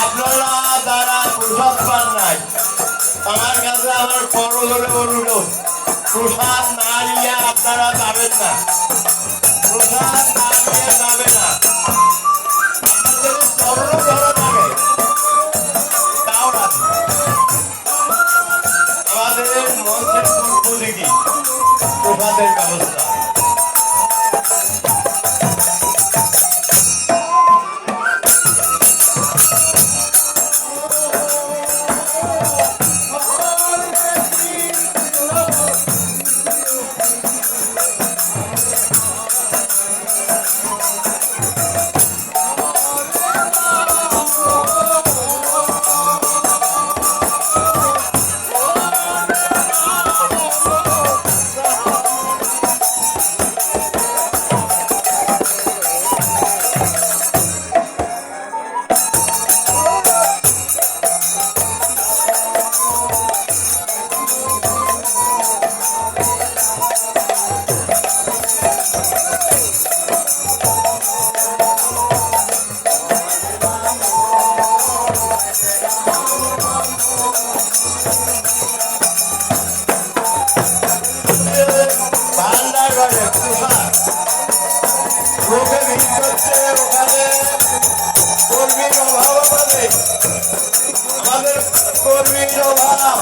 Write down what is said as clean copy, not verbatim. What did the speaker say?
আপনারা যারা প্রসাদ পান নাই আমার কাছে আমার করজোড়ে অনুরোধ, প্রসাদ না নিয়ে আপনারা যাবেন না, প্রসাদ না নিয়ে যাবে না। আপনাদের চরণ ধরা যাবে তাও রাখি। আমাদের মঞ্চের পক্ষ থেকে প্রসাদের ব্যবস্থা। লোকে ভিড় করছে, ওখানে কর্মীর অভাব, আমাদের কর্মীর অভাব।